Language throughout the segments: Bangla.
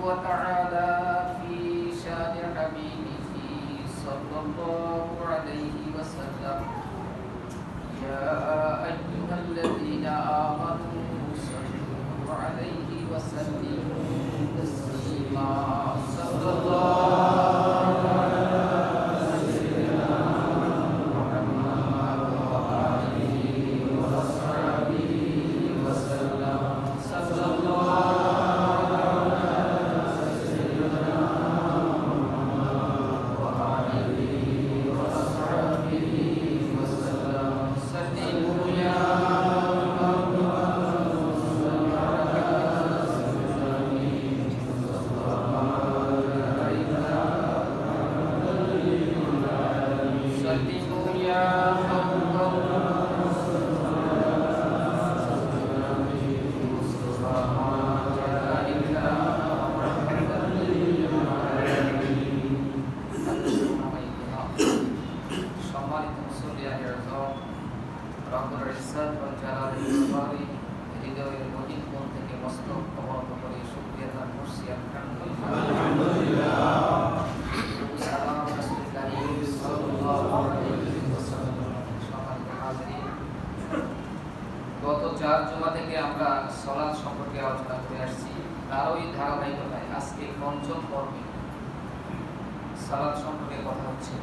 وتعالى في شان حبيبه صلى الله عليه وسلم يا أيها الذين آمنوا صلوا عليه وسلموا تسليما صلى الله على سيدنا محمد وآله وأصحابه وسلم صلى الله গত 4 জুমা থেকে আমরা সালাত সম্পর্কে আলোচনা করে আসছি। তারই ধারাবাহিকতায় আজকে পঞ্চম পর্বে সালাত সম্পর্কে কথা হচ্ছে।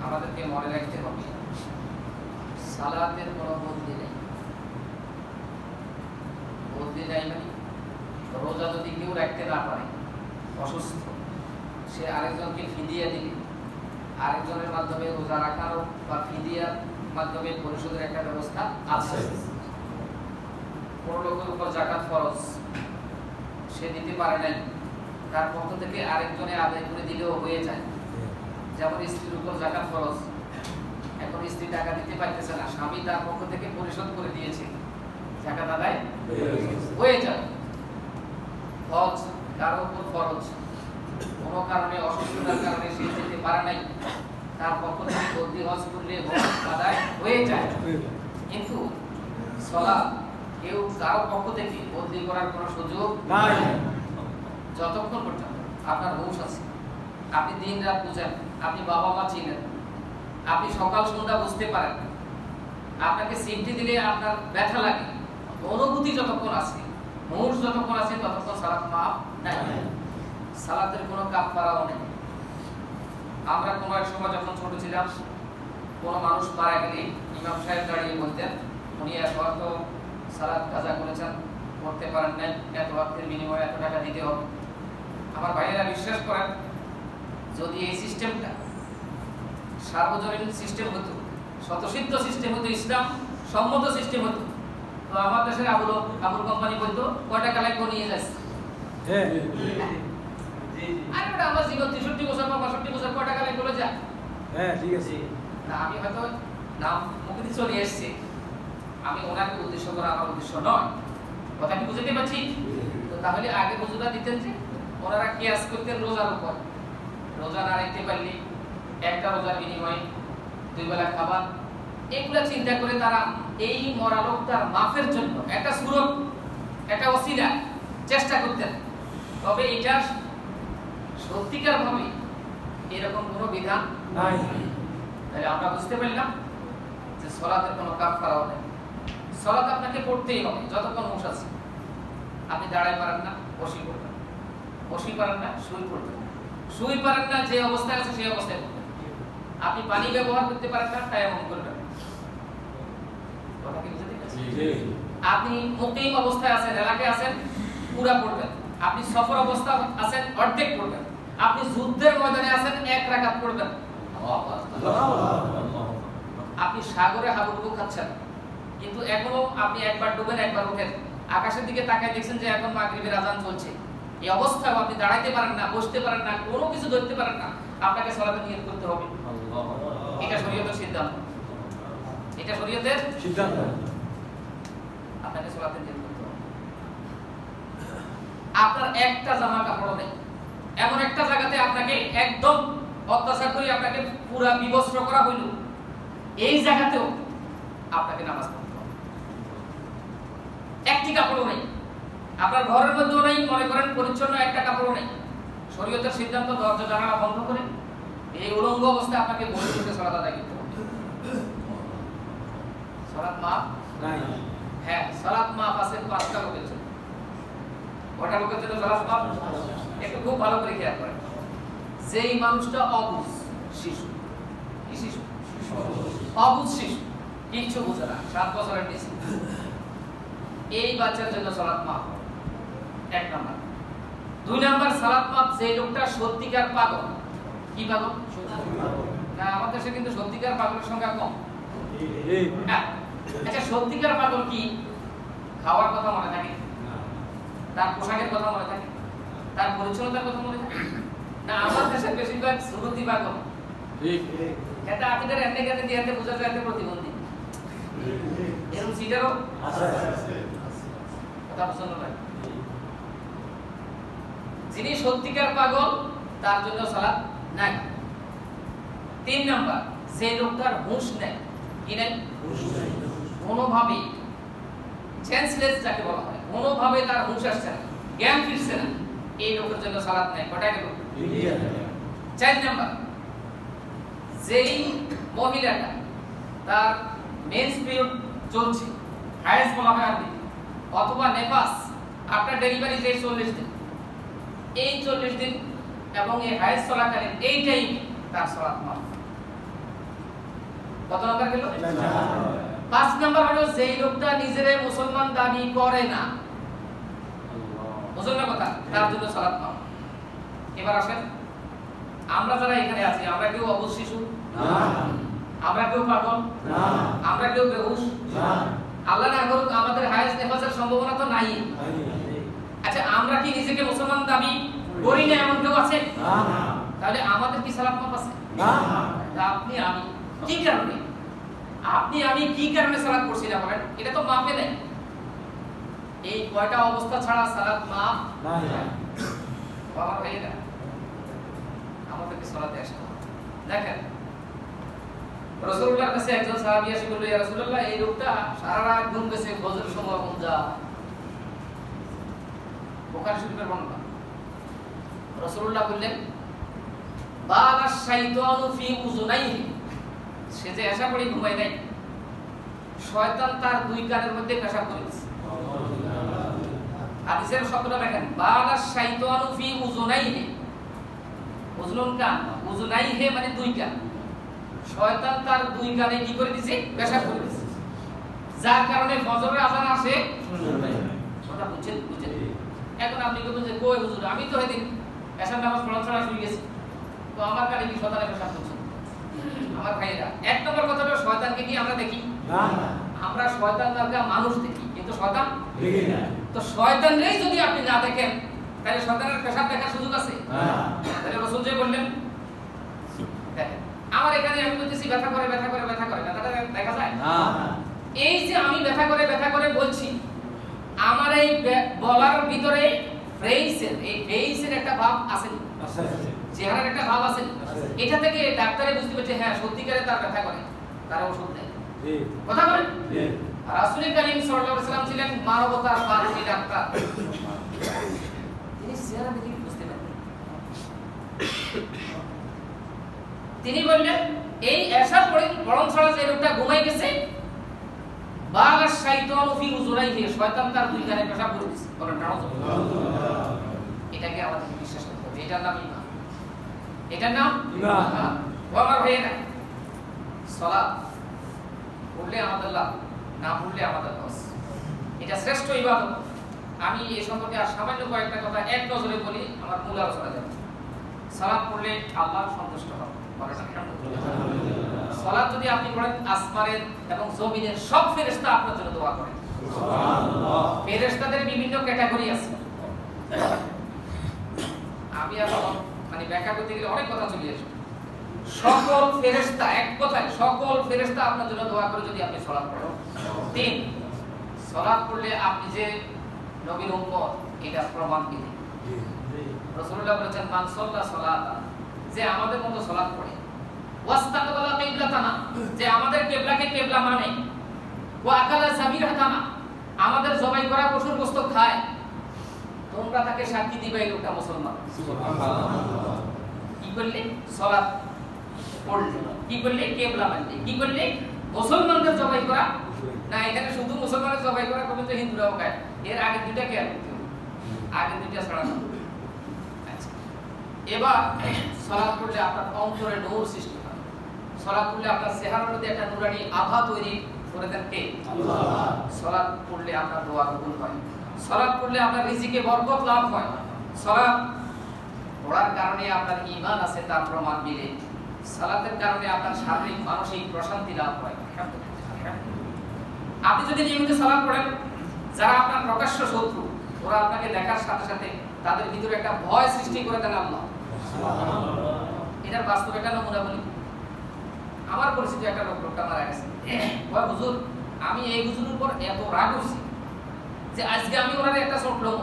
আমাদেরকে মনে রাখতে হবে সালাতের কোনো বদলি নেই। বদলি নাই মানে রোজা যদি কেউ রাখতে না পারে, অসুস্থ, সে আরেকজনকে ফিদিয়া দিবে, আরেকজনের মাধ্যমে রোজা রাখানো বা ফিদিয়ার মাধ্যমে পরিশোধের একটা ব্যবস্থা আছে। কোনো লোকের উপর যাকাত ফরজ, সে দিতে পারে নাই, তার পক্ষ থেকে আরেকজনে আদায় করে দিলেও হয়ে যায়। যেমন স্ত্রীর উপর যাকাত ফরজ, এখন স্ত্রী টাকা দিতে পারতেছে না, স্বামী তার পক্ষ থেকে পরিশোধ করে দিয়েছে, যাকাত আদায় হয়ে যায়। হজ কারো উপর ফরজ, কোনো কারণে অসুস্থতার কারণে সে যেতে পারে নাই, তার পক্ষ থেকে বদলি হজ করলে হজ আদায় হয়ে যায়। কিন্তু সালাত কেউ কারো পক্ষ থেকে বদলি করার কোনো সুযোগ নাই। যতক্ষণ পর্যন্ত আপনার হুঁশ আছে, আপনি দিন রাত বুঝেন, আপনি বাবা মা চিনেন, আপনি সকাল সন্ধ্যা বুঝতে পারেন, আপনাকে সিফটি দিলে আপনার ব্যথা লাগে, অনুভূতি যতক্ষণ আছে, হুঁশ যতক্ষণ আছে, ততক্ষণ সালাত মাফ নাই। সালাতের কোনো কাফারাও নেই। আমরা কোনো এক সময় যখন ছোট ছিলাম, কোনো মানুষ মারা গেলে ইমাম সাহেব দাঁড়িয়ে বলতেন, উনি এত এত সালাত কাজা করেছেন, করতে পারেন নাই, এত অর্থের বিনিময়ে এত টাকা দিতে হবে। আমার ভাইয়েরা বিশ্বাস করেন, যদি এই সিস্টেমটা সার্বজনীন সিস্টেম হতো, স্বতঃসিদ্ধ সিস্টেম হতো, ইসলাম সম্মত সিস্টেম হতো, তো আমার দেশের আবুল কোম্পানি বলতো কয় টাকা লাগবে নিয়ে যাচ্ছে। আরে বেটা, আমার জীবন 63 বছর বা 62 বছর কয় টাকা লাগবে বলে যা। হ্যাঁ ঠিক আছে। না, আমি হয়তো নাম মুখে চলে এসেছে, আমি ওনাকে উদ্দেশ্য করা আমার উদ্দেশ্য নয়, কথা কি বুঝতে পারছি? তো তাহলে আগে বুঝুটা দিতেন যে ওনারা কিয়াস করতেন রোজার উপর, রোজা না রাখতে পারলে একটা রোজার বিনিময়ে 2 বেলা খাবার, এগুলা চিন্তা করে তারা এই মরা লোকটার মাফের জন্য একটা সুরত, একটা ওসিলা চেষ্টা করতেন। তবে এটা সত্যিকার ভাবে এরকম কোনো বিধান নাই। তাহলে আমরা বুঝতে পারলাম যে সালাতের কোনো কাফারাও নেই। সালাত আপনাকে পড়তেই হবে যতক্ষণ হুঁশ আছে। আপনি দাঁড়ায় পারেন না, বসি পড়বেন, বসি পারেন না, শুই পড়বেন, শুই পারেন না, যে অবস্থায় আছে সেই অবস্থায় পড়বেন। আপনি পানি ব্যবহার করতে পারেন না, তাই এমন করবেন। কথা কি বুঝতে পারছেন? আপনি মুকিম অবস্থায় আছেন, এলাকায় আছেন, পুরা পড়বেন। আপনি সফর অবস্থা আছেন, অর্ধেক পড়বেন। আপনি যুদ্ধের ময়দানে আছেন, 1 রাকাত পড়বেন। আপনি সাগরে হাবুডুবু খাচ্ছেন, কিন্তু এখনো আপনি একবার ডুবেন একবার ওঠেন, আকাশের দিকে তাকায় দেখছেন যে এখন মাগরিবের আযান চলছে। এই অবস্থায় আপনি দাঁড়াইতে পারেন না, বসতে পারেন না, কোনো কিছু ধরতে পারেন না, আপনাকে সালাতে নিয়ত করতে হবে। এটা শরীয়তের সিদ্ধান্ত, এটা শরীয়তের সিদ্ধান্ত, আপনাকে সালাতে নিয়ত করতে হবে। আপনার একটা জামা কাপড় নেই, এমন একটা জায়গাতে আপনাকে একদম অত্যাচার করে আপনাকে পুরা বিবস্ত্র করা হইল, এই জায়গাতেও আপনাকে নামাজ পড়তে হবে। একটি কাপড়ও নেই, আপনার ঘরের মধ্যেও নেই, মনে করেন পরিচ্ছন্ন একটা কাপড়ও নেই, শরীয়তের সিদ্ধান্ত দরজা জানালা বন্ধ করে এই উলঙ্গ অবস্থায় আপনাকে বসে বসে সালাত আদায় করতে হবে। সালাত মাফ নাই? হ্যাঁ, সালাত মাফ আছে 5টা লোকের জন্য। কয়টা লোকের জন্য সালাত মাফ? একটু খুব ভালো করে খেয়াল করেন। যেই মানুষটা অবুঝ শিশু, কি শিশু? অবুঝ শিশু, কিচ্ছু বোঝে না, 7 বছরের নিচে, এই বাচ্চার জন্য সালাত মাফ 1 নাম্বার। 2 নাম্বার, সালাত মাফ যে লোকটা সত্যিকার পাগল। কি পাগল? না, আমাদের দেশে কিন্তু সত্যিকার পাগলের সংখ্যা কম। আচ্ছা, সত্যিকার পাগল কি? খাওয়ার কথা মনে থাকে, তার পোশাকের কথা মনে থাকে, তার পরিচ্ছন্নতার কথা মনে থাকে না? আমার দেশের বেশিরভাগ সুরতি পাগল। এটা আপনাদের এমনি কেন দিয়াতে বোঝা যায় এতে প্রতিবন্ধী। এরকম সিটারও আছে। কথা পছন্দ লাগে। যিনি সত্যিকার পাগল তার জন্য সালাত নাই। 3 নাম্বার, যে লোকটার হুঁশ নেই। কি নাই? হুঁশ নাই। কোনোভাবে সেন্সলেস যাকে বলা হয়, কোনোভাবে তার হুঁশ আসছে না, জ্ঞান ফিরছে না, এই লোকের জন্য সালাত নাই। কয়টা গেল? 4 নাম্বার, যেই মহিলাটা তার মেন্স পিরিয়ড চলছে, হায়েজ বলা হয় আরবি, অথবা নেফাস, আফটার ডেলিভারি যে 40 দিন, এই 40 দিন এবং এই হায়েজ চলাকালীন এই টাইম তার সালাত মাফ। কত নাম্বার গেল? 5 নাম্বার হলো যেই লোকটা নিজেরে মুসলমান দাবি করে না, বুঝলেন না কথা, তার জন্য সালাত মাফ। এবার আসেন, আমরা যারা এখানে আছি, আমরা কেউ অবুঝ শিশু না, আমরা কেউ পাগল না, আমরা কেউ বেহুশ না। আল্লাহ না করুক আমাদের হায়েজ নেফাসের সম্ভাবনা তো নাই। আচ্ছা, আমরা কি নিজেকে মুসলমান দাবি করি না এমন কেউ আছে? না। তাহলে আমাদের কি সালাত মাফ আছে? না। আপনি আমি কি কারণে, আপনি আমি কি কারণে সালাত পড়ছি না বলেন? এটা তো মাফে নেই। এই কয়টা অবস্থা ছাড়া সালাত মাফ নাই। বাবা ভাইরা, আমাদেরকে সালাতে আসতে হবে। দেখেন, রাসূলুল্লাহর কাছে একজন সাহাবী এসে বলল, ইয়া রাসূলুল্লাহ, এই লোকটা সারা রাত ঘুম গেছে, ফজরের সময় ঘুম যায়। বুখারী শরীফের বর্ণনা। রাসূলুল্লাহ বললেন, বালা শাইতানু ফি উযুনাইহি, সে যে এশা পড়ে ঘুমায় নাই, শয়তান তার 2 কানের মধ্যে পেশাব করেছে। হাদিসের শব্দটা দেখেন, বালা শাইতানু ফি উযুনাইহি, উযুনুন কান, উযুনাইহি মানে 2 কান, শয়তান তার 2 কানে কি করে দিয়েছে? পেশাব করে দিয়েছে, যার কারণে ফজরের আযান আসে শুনতে। কথা বুঝছেন? বুঝছেন? এখন আপনি বলবেন যে কই হুজুর, আমি তো সেদিন এশার নামাজ পড়ার সময় শুয়ে গেছি, তো আমার কানে কি শয়তানের পেশাব করছে? আমার ভাইরা, 1 নম্বর কথা হলো শয়তানকে কি আমরা দেখি না? আমরা শয়তান দ্বারা মানুষ দেখি, কিন্তু শয়তান দেখি না। তো শয়তানরেই যদি আপনি না দেখেন, তাহলে শয়তানের পেশাব দেখার সুযোগ আছে? না। তাহলে রাসূল যে বললেন, দেখেন আমার এখানে আমি বলতেছি ব্যথা করে ব্যথা করে ব্যথা করে, ব্যথাটা দেখা যায় না। এই যে আমি ব্যথা করে বলছি, আমার এই বলার ভিতরে ফেইসের একটা ভাব আছে, চেহারার একটা ভাব আছে। এটা থেকে ডাক্তারে বুঝতে পারছে হ্যাঁ সত্যিকারে তার ব্যথা করে, তার ওষুধ দেয়। কথা বলেন। রাসূল করিম সাল্লাল্লাহু আলাইহি ওয়াসাল্লাম ছিলেন মানবতার বাদী ডাক্তার, তিনি চেহারা দেখে বুঝতে পারতেন। তিনি বললেন, এই এশা পড়ন ছাড়া যে লোকটা ঘুমাই গেছে, বালা শাইতানু ফি উযুনাইহি, শয়তান তার 2 কানে পেশাব করে দিয়েছে। বলেন নাউযুবিল্লাহ। এটাকে আমাদের বিশ্বাস করতে হবে। এটার নাম ঈমান। এটার নাম ঈমান। ও আমার ভাইয়েরা, সালাত পড়লে আমাদের লাভ, না পড়লে আমাদের লস। এটা শ্রেষ্ঠ ইবাদত। আমি এই সম্পর্কে আর সামান্য কয়েকটা কথা এক নজরে বলি, আমার মূল আলোচনা যাবে। সালাত পড়লে আল্লাহ সন্তুষ্ট হন। বলেন আলহামদুলিল্লাহ। সালাত যদি আপনি পড়েন, আসমানের এবং জমিনের সব ফেরেশতা আপনার জন্য দোয়া করে। সুবহানাল্লাহ। ফেরেশতাদের বিভিন্ন ক্যাটাগরি আছে, আমি আর মানে ব্যাখ্যা করতে গেলে অনেক কথা চলে আসবে। সকল ফেরেশতা, এক কথায় সকল ফেরেশতা আপনার জন্য দোয়া করে যদি আপনি সালাত পড়েন। 3, সালাত পড়লে আপনি যে নবীর উম্মত, এটা প্রমাণ দিবে। রাসূলুল্লাহ বলেছেন, মান সাল্লা সালাতা, যে আমাদের মতো সালাত পড়ে, ওয়াস্তাকবালা কিবলাতানা, যে আমাদের কিবলাকে কিবলা মানে, ওয়া আকালা সাবিরাতানা, আমাদের জবাই করা পশুর গোশত খায়, তোমরা তাকে সাক্ষী দিবে এই লোকটা মুসলমান। কি করলে? সালাত পড়লে। কি করলে? কিবলা মানলে। কি করলে? মুসলমানদের জবাই করা না, এখানে শুধু মুসলমানের জবাই করা কবে তো হিন্দুরাও খায়। এর আগে দুইটা কে আগে দুইটা ছড়া না। আচ্ছা, এবার সালাত পড়লে আপনার অন্তরে নূর সৃষ্টি হয়। সালাত পড়লে আপনার চেহারার মধ্যে একটা নূরানি আভা তৈরি করে দেন কে? আল্লাহ। সালাত পড়লে আপনার দোয়া কবুল হয়। সালাত পড়লে আপনার রিজিকে বরকত লাভ হয়। সালাত পড়ার কারণে আপনার ঈমান আছে তার প্রমাণ মিলে। সালাতের কারণে আপনার শারীরিক মানসিক প্রশান্তি লাভ হয়। আপনি যদি নিয়মিত সালাত পড়েন, যারা আপনার প্রকাশ্য শত্রু ওরা আপনাকে দেখার সাথে সাথে তাদের ভিতরে একটা ভয় সৃষ্টি করে দেন আল্লাহ। এটার বাস্তব একটা নমুনা বলি। আমার পরিচিত একটা লোকটা মারা গেছে। ওই হুজুর, আমি এই হুজুরের উপর এত রাগ হয়েছি যে আজকে আমি ওনার একটা ছোট লোক,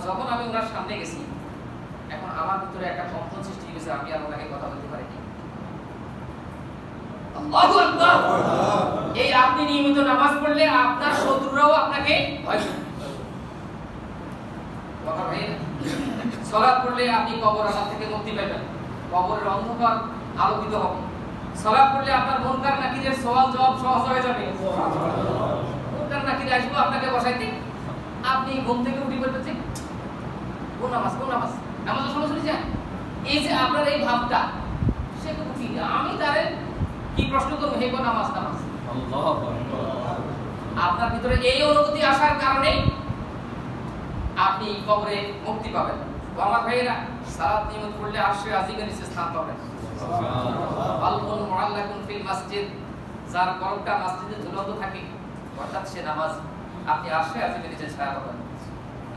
যখন আমি ওনার সামনে গেছি এখন আমার ভিতরে একটা কম্পন সৃষ্টি হয়েছে, আমি আর ওনাকে কথা বলতে পারিনি। আল্লাহু আকবার। এই আপনি নিয়মিত নামাজ পড়লে আপনার শত্রুরাও আপনাকে ভয় করবে। কথা ভাই, সালাত পড়লে আপনি কবর আযাব থেকে মুক্তি পাবেন, কবরের অন্ধকার আলোকিত হবে। সালাত পড়লে আপনার মুনকার নাকিরের সওয়াল জবাব সহজ হয়ে যাবে। মুনকার নাকির আসবে আপনাকে বসাইতে, আপনি ঘুম থেকে উঠে বলবেন কোন নামাজ নামাজের সময় চলে যায়। এই যে আপনার এই ভাবটা, সে তো উঠি আমি তারে কি প্রশ্ন করবো, হে কোন নামাজ আপনার ভিতরে এই অনুভূতি আসার কারণে আপনি কবরে মুক্তি পাবেন। আমার ভাইয়েরা, সালাত নিয়মিত পড়লে আরশে আজিমের নিচে স্থান পাবেন। আল-কুন মুআল্লাকুন ফিল মসজিদ, যার কলবটা মসজিদে ঝুলন্ত থাকে, অর্থাৎ সে নামাজ আপনি আরশে আজিমের নিচে ছায়া পাবেন।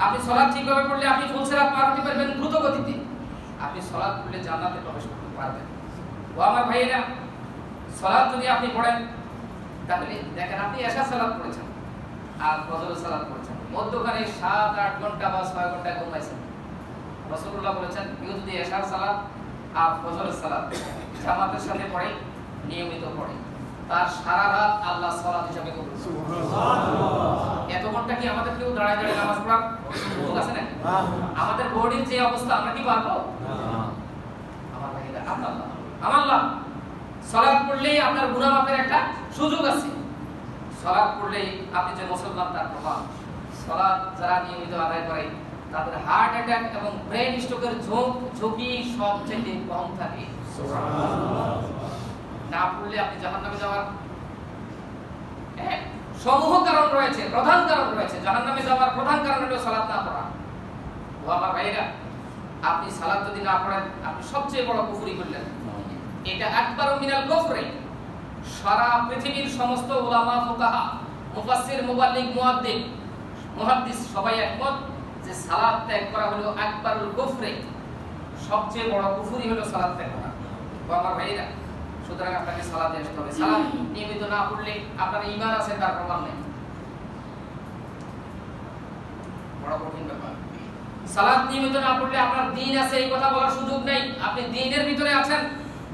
আপনি সালাত ঠিকভাবে পড়লে আপনি ফুল সিরাত পার হতে পারবেন দ্রুত গতিতে। আপনি সালাত পড়লে জান্নাতে প্রবেশ করতে পারবেন। ও আমার ভাইয়েরা, সালাত যদি আপনি পড়েন তাহলে দেখেন আপনি এশা সালাত পড়েছেন আর ফজরের সালাত পড়েছেন, মধ্যখানে 7-8 ঘন্টা বা 6 ঘন্টা ঘুমাইছেন। রাসূলুল্লাহ বলেছেন কেউ যদি এশার সালাত আর ফজরের সালাত জামাতের সাথে পড়ে, নিয়মিত পড়ে, তার সারা রাত আল্লাহ সালাত হিসাবে কবুল করবেন। সুবহানাল্লাহ। এত ঘন্টা কি আমাদের কেউ দাঁড়ায় দাঁড়ায় নামাজ পড়ার সুযোগ আছে নাকি? আমাদের বডির যে অবস্থা আমরা কি পারবো? আমার ভাইরা, আল্লাহ সালাত পড়লেই আপনার গুনাহ মাফের একটা সুযোগ আছে। সালাত পড়লেই আপনি যে মুসলমান তার প্রমাণ। সালাত যারা নিয়মিত আদায় করে তাদের হার্ট অ্যাটাক এবং ব্রেন স্ট্রোকের ঝুঁকি সবচেয়ে কম থাকে। সুবহানাল্লাহ। না পড়লে আপনি জাহান্নামে যাওয়ার সমূহ কারণ রয়েছে, প্রধান কারণ রয়েছে। জাহান্নামে যাওয়ার প্রধান কারণ হলো সালাত না পড়া। ও আমার ভাইরা, আপনি সালাত যদি না পড়েন আপনি সবচেয়ে বড় কুফরি করলেন। এটা আকবারু মিনাল কুফরি। সারা পৃথিবীর সমস্ত উলামা, ফুকাহা, মুফাসসির, মুবাল্লিগ, মুহাদ্দিস সবাই একমত যে সালাত ত্যাগ করা হলো আকবারুল কুফরি, সবচেয়ে বড় কুফরি হলো সালাত ত্যাগ করা। ও আমার ভাইরা, সুতরাং আপনাকে সালাতে আসতে হবে। সালাত নিয়মিত না পড়লে আপনার ঈমান আছে তার প্রমাণ নেই। বড় কঠিন ব্যাপার। সালাত নিয়মিত না পড়লে আপনার দ্বীন আছে এই কথা বলার সুযোগ নেই। আপনি দ্বীনের ভিতরে আছেন,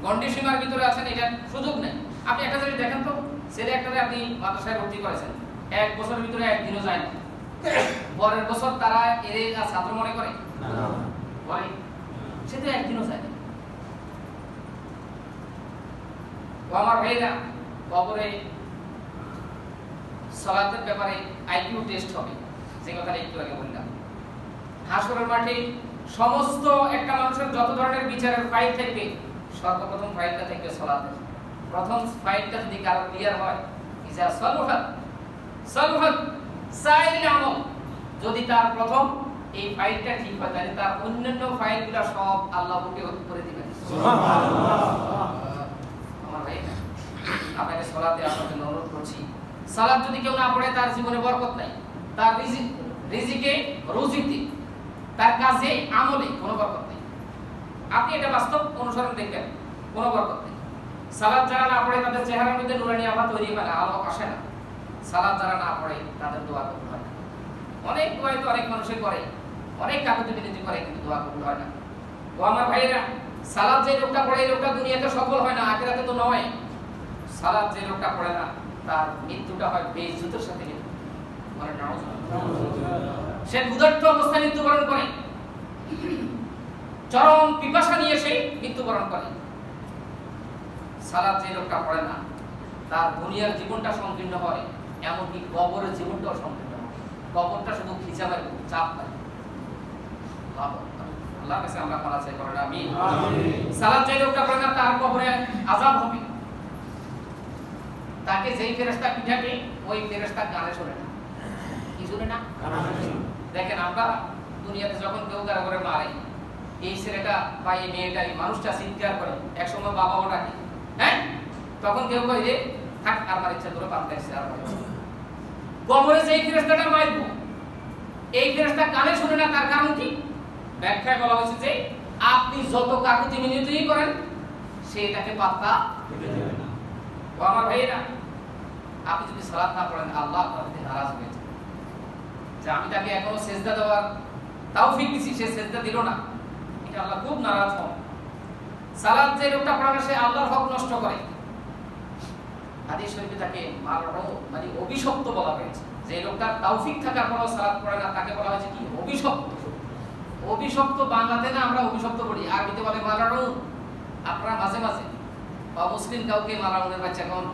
গন্ডিসীমার ভিতরে আছেন, এটা সুযোগ নেই। আপনি একটা জিনিস দেখেন তো, ছেলে একটারে আপনি মাদ্রাসায় ভর্তি করেছেন, 1 বছরের ভিতরে একদিনও যায় না, পরের বছর তারা এর ছাত্র মনে করে না, বলে সে তো একদিনও যায় না। আমার ভাইরা, কবরে সালাতের ব্যাপারে আইকিউ টেস্ট হবে, যে কথাটা একটু আগে বললাম। হাসরের মাঠে সমস্ত একটা মানুষের যত ধরনের বিচারের ফাইল থাকবে, সর্বপ্রথম ফাইলটা থাকবে সালাতের। প্রথম ফাইলটা যদি কারো ক্লিয়ার হয়, ইজা সালুহাত সাইল আমল, যদি তার প্রথম এই ফাইলটা ঠিক হয় তাহলে তার অন্যান্য ফাইলগুলো সব আল্লাহ ওকে করে দিবেন। সুবহানাল্লাহ। আমার ভাই, আপনাকে সালাতে আসার জন্য অনুরোধ করছি। সালাত যদি কেউ না পড়ে তার জীবনে বরকত নাই, তার রিজিকে, রুজিতে, তার কাজে, আমলে কোনো বরকত নেই। আপনি এটা বাস্তব অনুসরণ দেখবেন, কোনো বরকত নেই। সালাত যারা না পড়ে তাদের চেহারার মধ্যে নুরানি আভা তৈরি হয় না, আলো আসে না। সালাত যারা না পড়ে তাদের দোয়া কবুল হয় না। অনেক দোয়াই তো অনেক মানুষে করে, অনেক কাকুতি মিনতি করে, কিন্তু দোয়া কবুল হয় না। তো আমার ভাইরা, সালাত যে লোকটা পড়ে এই লোকটা দুনিয়াতে সফল হয় না, আখিরাতে তো নয়। সালাত যে লোকটা পড়ে না তার মৃত্যুটা হয় বেইজ্জতের সাথে মৃত্যু। সে ক্ষুধার্ত অবস্থায় মৃত্যুবরণ করে, চরম পিপাসা নিয়ে সে মৃত্যুবরণ করে। সালাত যে লোকটা পড়ে না তার দুনিয়ার জীবনটা সংকীর্ণ হয়, এমনকি কবরের জীবনটাও সংকীর্ণ হয়। কবরটা শুধু খিচাবের চাপ পায়। আল্লাহর কাছে আমরা ক্ষমা চাই, করেন আমিন। সালাত যে লোকটা পড়ে না তার কবরে আযাব হবে। তাকে যেই ফেরেশতা পিঠাবে ওই ফেরেশতা গানে শোনে না। কি শুনে না? দেখেন আমরা দুনিয়াতে যখন কেউ কারো করে মারে, এই ছেলেটা বা এই মেয়েটা এই মানুষটা চিৎকার করে, একসময় বাবাও ডাকে, হ্যাঁ, তখন কেউ কয় যে থাক আর মার ইচ্ছা করে পাপ দেখছে আর কবরে যেই ফেরেশতাটা মারব এই ফেরেশতা কানে শুনে না। তার কারণ কি? ব্যাখ্যায় বলা হয়েছে যে আপনি যত কাকুতি মিনতি করেন সে এটাকে পাত্তা দেবে না। ও আমার ভাইয়েরা, আপনি যদি সালাত না পড়েন আল্লাহ আপনার প্রতি নারাজ হয়ে যাবে যে আমি তাকে এখনো সেজদা দেওয়ার তৌফিক দিছি, সে সেজদা দিল না, এটা আল্লাহ খুব নারাজ হন। সালাত যে লোকটা পড়ে না সে আল্লাহর হক নষ্ট করে। হাদিস শরীফে তাকে মাররু মানে অভিশপ্ত বলা হয়েছে। যে লোকটা তৌফিক থাকার পরেও সালাত পড়ে না তাকে বলা হয়েছে কি? অভিশপ্ত। অভিশপ্ত বাংলাতে না আমরা অভিশপ্ত বলি, আরবিতে বলে মাররু। আপনারা মাঝে মাঝে অমুসলিম কাউকে মালাউনের বাচ্চা কোন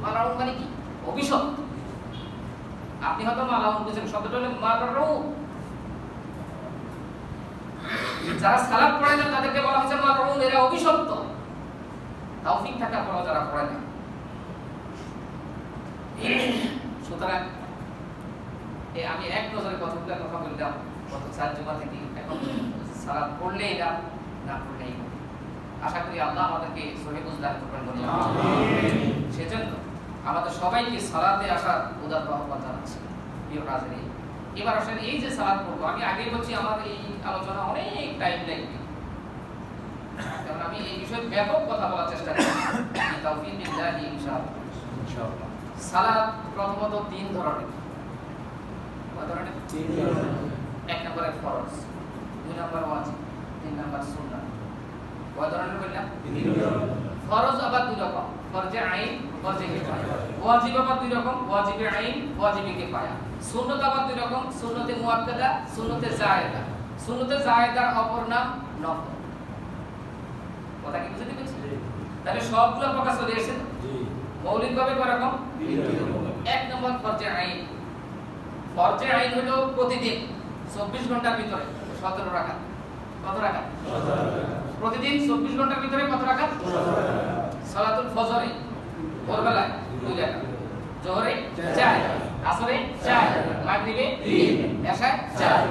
মালাউন মানে কি? অভিশপ্ত। আপনি হয়তো মালাউন বুঝেন, শব্দটা হলো মাররু। যারা সালাত পড়ে না তাদেরকে বলা হয়েছে মাররুন, এরা অভিশপ্ত। তৌফিক থাকার পরেও যারা পড়ে না। সুতরাং আমি এক নজরে কথা বললাম গত 4 জুমা থেকে। এখন সালাত পড়লেই লাভ, না পড়লেই লাভ। আশা করি আল্লাহ আমাদেরকে সহিহ বুঝদার করবেন। সেজন্য আমাদের সবাইকে সালাতে আসার উদাত্ত আহ্বান জানাচ্ছি। প্রিয় হাজিরিন, এবার আসলে এই যে সালাত পড়বো, আমি আগেই বলছি আমার এই আলোচনা অনেক টাইম লাগবে, কারণ আমি এই বিষয়ে ব্যাপক কথা বলার চেষ্টা করি। তাওফিক বিল্লাহি ইনশাআল্লাহ। সালাত প্রথমত 3 ধরনের। কয় ধরনের? 3 ধরনের। 1 নম্বরে ফরজ, 2 নম্বর ওয়াজিব, 3 নম্বর সুন্নাহ। কয় ধরনের বললাম? 3 ধরনের। ফরজ আবার 2 রকম, ফরজে আইন, ফরজে কিফায়া। ওয়াজিব আবার 2 রকম, ওয়াজিবে আইন, ওয়াজিবে কিফায়া। সুন্নাত আবার 2 রকম, সুন্নতে মুআক্কাদা, সুন্নতে জায়েদা। সুন্নতে জায়েদার অপর নাম নফল। কথা কি বুঝতে পেরেছেন? তাহলে সবগুলো প্রকাশ চলে এসেছে। জি। মৌলিকভাবে কয় রকম? 3 রকম। 1 নম্বর ফরজে আইন। ফরজে আইন হলো প্রতিদিন 24 ঘন্টার ভিতরে 17 রাকাত। কত রাকাত? 17 রাকাত। প্রতিদিন 24 ঘন্টার ভিতরে কত রাকাত? 17 রাকাত। সালাতুল ফজরে ভোরবেলায় 2 রাকাত, জোহরে 4, আসরে 4, মাগরিবে 3, এশায় 4।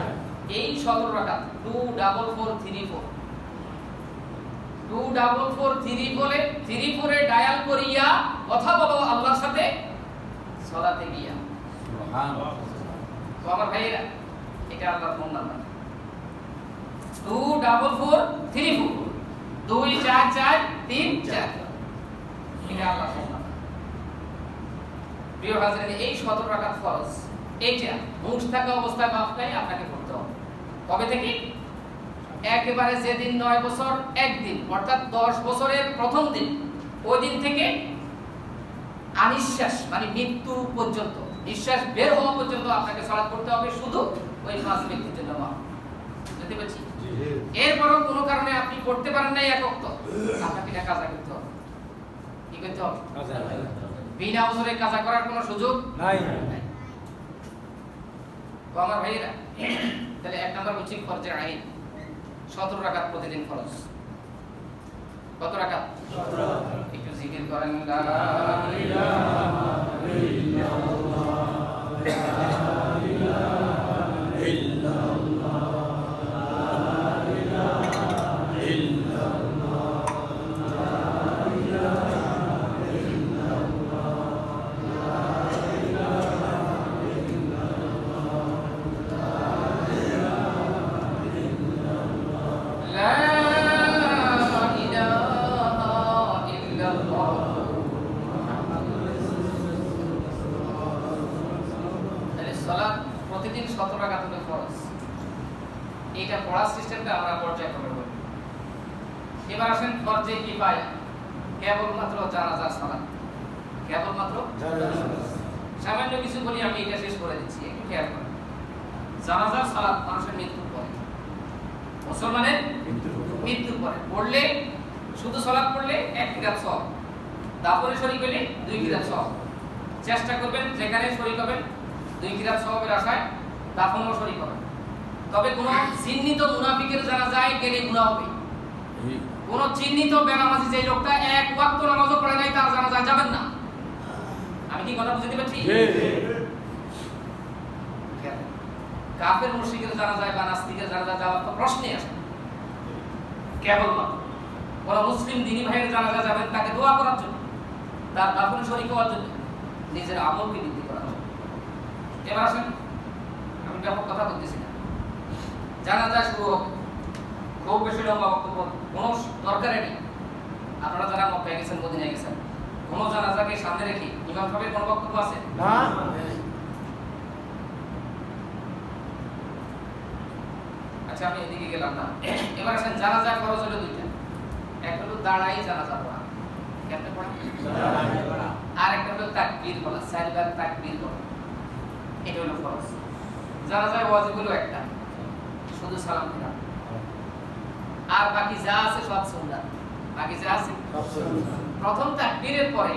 এই 17 রাকাত 24434 বলে 34 এ ডায়াল করিয়া কথা বলো আল্লাহর সাথে সালাতে গিয়া। সুবহানাল্লাহ। তো আমার ভাইরা, এটা আল্লাহর ফোন নাম্বার 24434 24434। এটা আল্লাহর ফোন নাম্বার। প্রিয় হাজিরিন, এই 17 রাকাত ফরজ, এইটা হুঁশ থাকা অবস্থায় মাফ নাই আপনাকে পড়তে হবে। কবে থেকে? একেবারে যেদিন 9 বছর 1 দিন, অর্থাৎ 10 বছরের প্রথম দিন, ওই দিন থেকে আনিশ্বাস মানে মৃত্যু পর্যন্ত, নিঃশ্বাস বের হওয়া পর্যন্ত আপনাকে সালাত করতে হবে, শুধু ওই 5 ব্যক্তির জন্য মাফ। বুঝতে পারছি? এরপরও কোনো কারণে আপনি পড়তে পারেন নাই এক ওয়াক্ত, আপনাকে এটা কাজা করতে হবে। কি করতে হবে? কাজা। বিনা ওজরে কাজা করার কোনো সুযোগ নাই। তো আমার ভাইরা, তাহলে 1 নাম্বার হচ্ছে ফরজে আইন, 17 রাকাত প্রতিদিন ফরজ। কত রাকাত? 17 রাকাত। একটু জিকির করেন, লা ইলাহা ইল্লাল্লাহ, লা ইলাহা ইল্লাল্লাহ, লা ইলাহা ইল্লাল্লাহ, লা ইলাহা ইল্লাল্লাহ, লা ইলাহা ইল্লাল্লাহ, লা প্রতিদিন 17 রাকাত হলো ফরজ। এইটা পড়ার সিস্টেমটা আমরা পর্যায়ক্রমে বলি। এবার আসেন ফরজে কিফায়া, কেবলমাত্র জানাজার সালাত। কেবলমাত্র সামান্য কিছু বলি, আমি এটা শেষ করে দিচ্ছি, একটু খেয়াল করেন। জানাজার সালাত মানুষের মৃত্যুর পরে, মুসলমানের মৃত্যুর পরে পড়লে, শুধু সালাত পড়লে 1 কিরাত সওয়াব, দাফনে শরীক হলে 2 কিরাত সওয়াব। চেষ্টা করবেন যেখানে শরীক হবেন 2 কিরাত সওয়াবের আশায় দাফনেও শরীক হবেন। তবে কোন চিহ্নিত মুনাফিকের জানাজায় গেলে গুনাহ হবে। কোন চিহ্নিত বেনামাজি যে লোকটা 1 ওয়াক্ত নামাজও পড়ে নাই, তার জানাজায় যাবেন না। আমি কি কথা বুঝতে পারছি? কাফের মুশরিকের জানাজায় বা নাস্তিকের জানাজায় যাওয়ার তো প্রশ্নই আসে না। কেবলমাত্র কোন মুসলিম দিনী ভাইয়ের জানাজায় যাবেন তাকে দোয়া করার জন্য, তার দাফনে শরীক হওয়ার জন্য, নিজের আমলকে বৃদ্ধি করার জন্য। এবার আসেন, আমি ব্যাপক কথা বলতেছি না। জানাজা শুরু হবে, খুব বেশি লম্বা বক্তব্য কোনো দরকারই নেই। আপনারা যারা মক্কায় গেছেন, মদিনায় গেছেন, কোন জানাজাকে সামনে রেখে ইমাম সাহেবের কোনো বক্তব্য আছে না? আচ্ছা, আমি এদিকে গেলাম না। এবার আসেন, জানাজা ফরজ হলো 2টা। একটা হলো দাঁড়াই জানাজা পড়া, কেমনে পড়া? আর একটা হলো তাকবীর বলা, 4 বার তাকবীর বলা, এটা হলো ফরজ। জানাজায় ওয়াজিব হলো একটা, শুধু সালাম ফেরা। আর বাকি যা আছে সব সুন্নাত। বাকি যা আছে সব সুন্নাত। প্রথম তাকবীরের পরে